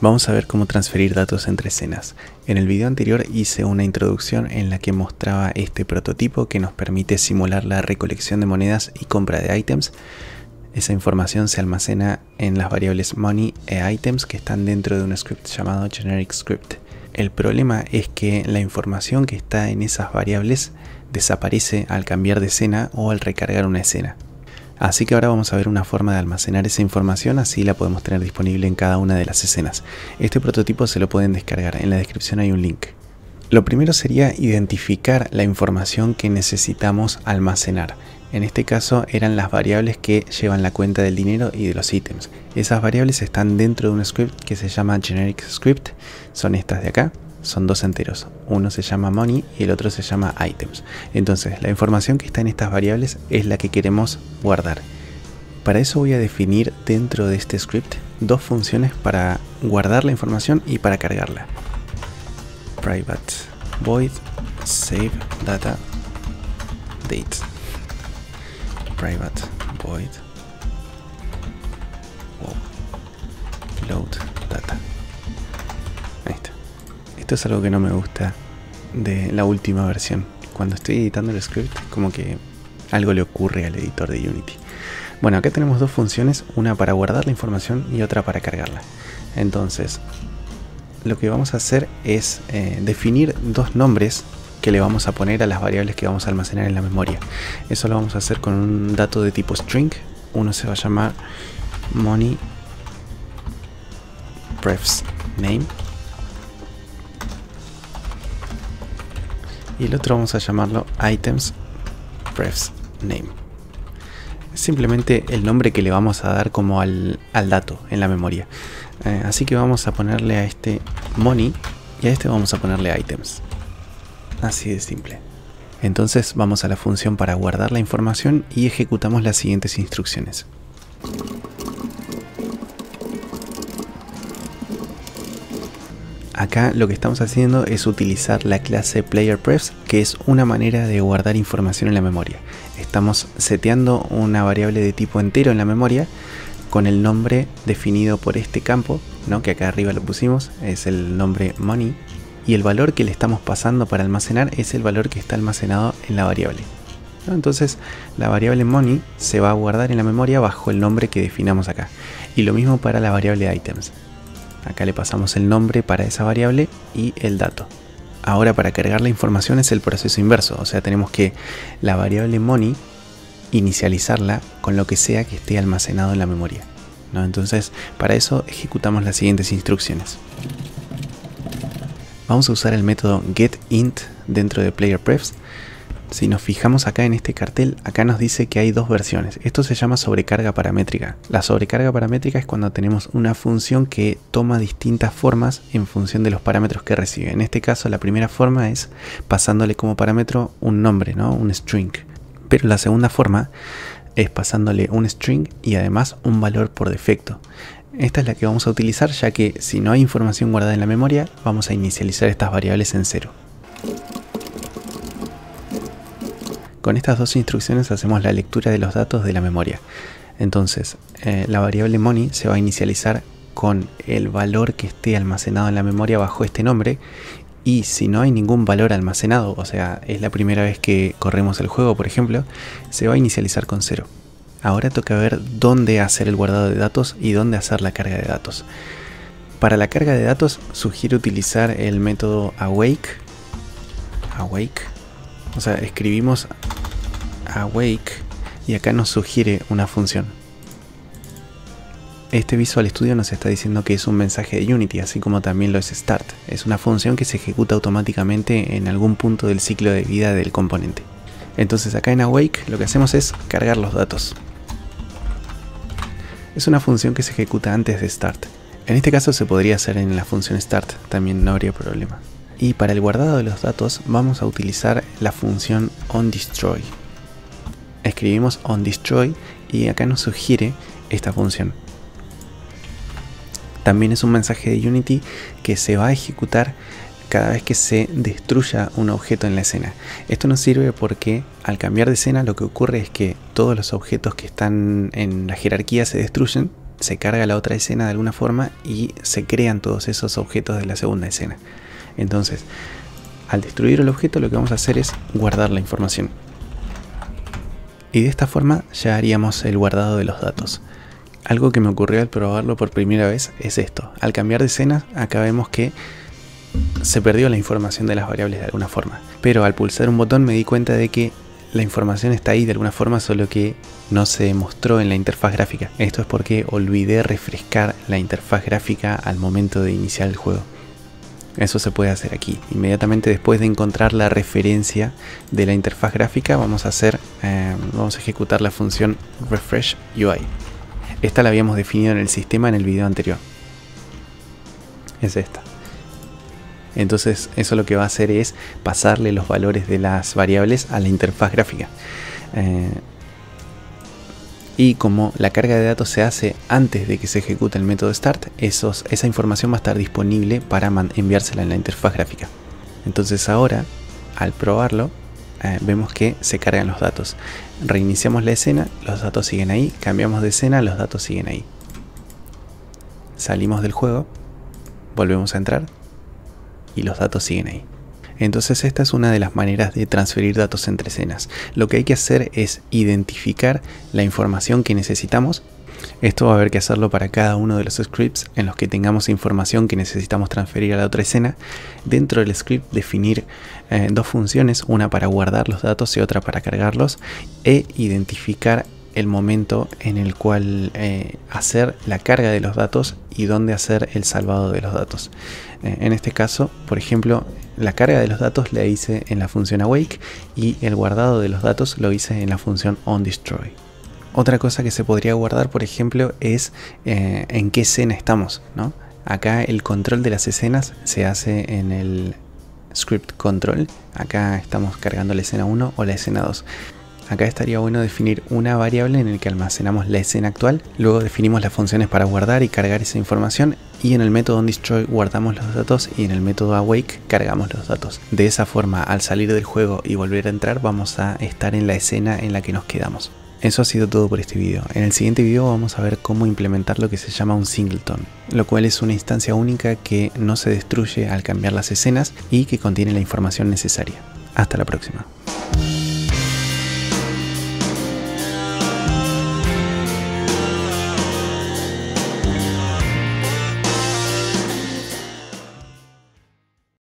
Vamos a ver cómo transferir datos entre escenas. En el video anterior hice una introducción en la que mostraba este prototipo que nos permite simular la recolección de monedas y compra de ítems. Esa información se almacena en las variables money e items que están dentro de un script llamado generic script. El problema es que la información que está en esas variables desaparece al cambiar de escena o al recargar una escena. Así que ahora vamos a ver una forma de almacenar esa información, así la podemos tener disponible en cada una de las escenas. Este prototipo se lo pueden descargar, en la descripción hay un link. Lo primero sería identificar la información que necesitamos almacenar. En este caso eran las variables que llevan la cuenta del dinero y de los ítems. Esas variables están dentro de un script que se llama generic script, son estas de acá. Son dos enteros, uno se llama money y el otro se llama items. Entonces la información que está en estas variables es la que queremos guardar. Para eso voy a definir dentro de este script dos funciones para guardar la información y para cargarla. Private void save data date. Private void load data. Ahí está. Esto es algo que no me gusta de la última versión. Cuando estoy editando el script, como que algo le ocurre al editor de Unity. Bueno, acá tenemos dos funciones, una para guardar la información y otra para cargarla. Entonces, lo que vamos a hacer es definir dos nombres que le vamos a poner a las variables que vamos a almacenar en la memoria. Eso lo vamos a hacer con un dato de tipo string. Uno se va a llamar money prefs name. Y el otro vamos a llamarlo items prefs name. Es simplemente el nombre que le vamos a dar como al dato en la memoria. Así que vamos a ponerle a este money y a este vamos a ponerle items. Así de simple. Entonces vamos a la función para guardar la información y ejecutamos las siguientes instrucciones. Acá lo que estamos haciendo es utilizar la clase playerprefs, que es una manera de guardar información en la memoria. Estamos seteando una variable de tipo entero en la memoria con el nombre definido por este campo, ¿no? Que acá arriba lo pusimos, es el nombre money, y el valor que le estamos pasando para almacenar es el valor que está almacenado en la variable, ¿no? Entonces la variable money se va a guardar en la memoria bajo el nombre que definamos acá, y lo mismo para la variable items. Acá le pasamos el nombre para esa variable y el dato. Ahora para cargar la información es el proceso inverso, o sea, tenemos que la variable money inicializarla con lo que sea que esté almacenado en la memoria, ¿no? Entonces para eso ejecutamos las siguientes instrucciones. Vamos a usar el método getInt dentro de playerprefs. Si nos fijamos acá en este cartel, acá nos dice que hay dos versiones. Esto se llama sobrecarga paramétrica. La sobrecarga paramétrica es cuando tenemos una función que toma distintas formas en función de los parámetros que recibe. En este caso la primera forma es pasándole como parámetro un nombre, ¿no? Un string. Pero la segunda forma es pasándole un string y además un valor por defecto. Esta es la que vamos a utilizar, ya que si no hay información guardada en la memoria, vamos a inicializar estas variables en cero. Con estas dos instrucciones hacemos la lectura de los datos de la memoria. Entonces, la variable money se va a inicializar con el valor que esté almacenado en la memoria bajo este nombre. Y si no hay ningún valor almacenado, o sea, es la primera vez que corremos el juego, por ejemplo, se va a inicializar con 0. Ahora toca ver dónde hacer el guardado de datos y dónde hacer la carga de datos. Para la carga de datos, sugiero utilizar el método awake. O sea, escribimos awake y acá nos sugiere una función. Este Visual Studio nos está diciendo que es un mensaje de Unity, así como también lo es start. Es una función que se ejecuta automáticamente en algún punto del ciclo de vida del componente. Entonces acá en awake lo que hacemos es cargar los datos. Es una función que se ejecuta antes de start. En este caso se podría hacer en la función start, también no habría problema. Y para el guardado de los datos vamos a utilizar la función onDestroy. Escribimos onDestroy y acá nos sugiere esta función. También es un mensaje de Unity que se va a ejecutar cada vez que se destruya un objeto en la escena. Esto nos sirve porque al cambiar de escena lo que ocurre es que todos los objetos que están en la jerarquía se destruyen se carga la otra escena de alguna forma y se crean todos esos objetos de la segunda escena. Entonces, al destruir el objeto, lo que vamos a hacer es guardar la información. Y de esta forma ya haríamos el guardado de los datos. Algo que me ocurrió al probarlo por primera vez es esto. Al cambiar de escena, acá vemos que se perdió la información de las variables de alguna forma. Pero al pulsar un botón me di cuenta de que la información está ahí de alguna forma, solo que no se mostró en la interfaz gráfica. Esto es porque olvidé refrescar la interfaz gráfica al momento de iniciar el juego. Eso se puede hacer aquí. Inmediatamente después de encontrar la referencia de la interfaz gráfica, vamos a ejecutar la función refresh UI. Esta la habíamos definido en el sistema en el video anterior. Es esta. Entonces eso lo que va a hacer es pasarle los valores de las variables a la interfaz gráfica. Y como la carga de datos se hace antes de que se ejecute el método start, esa información va a estar disponible para enviársela en la interfaz gráfica. Entonces ahora, al probarlo, vemos que se cargan los datos. Reiniciamos la escena, los datos siguen ahí. Cambiamos de escena, los datos siguen ahí. Salimos del juego, volvemos a entrar y los datos siguen ahí. Entonces esta es una de las maneras de transferir datos entre escenas. Lo que hay que hacer es identificar la información que necesitamos. Esto va a haber que hacerlo para cada uno de los scripts en los que tengamos información que necesitamos transferir a la otra escena. Dentro del script definir dos funciones, una para guardar los datos y otra para cargarlos, e identificar el momento en el cual hacer la carga de los datos y dónde hacer el salvado de los datos. En este caso, por ejemplo, la carga de los datos la hice en la función awake y el guardado de los datos lo hice en la función onDestroy. Otra cosa que se podría guardar, por ejemplo, es en qué escena estamos, ¿no? Acá el control de las escenas se hace en el script control. Acá estamos cargando la escena 1 o la escena 2. Acá estaría bueno definir una variable en la que almacenamos la escena actual, luego definimos las funciones para guardar y cargar esa información, y en el método onDestroy guardamos los datos y en el método awake cargamos los datos. De esa forma, al salir del juego y volver a entrar, vamos a estar en la escena en la que nos quedamos. Eso ha sido todo por este video. En el siguiente video vamos a ver cómo implementar lo que se llama un singleton, lo cual es una instancia única que no se destruye al cambiar las escenas y que contiene la información necesaria. Hasta la próxima.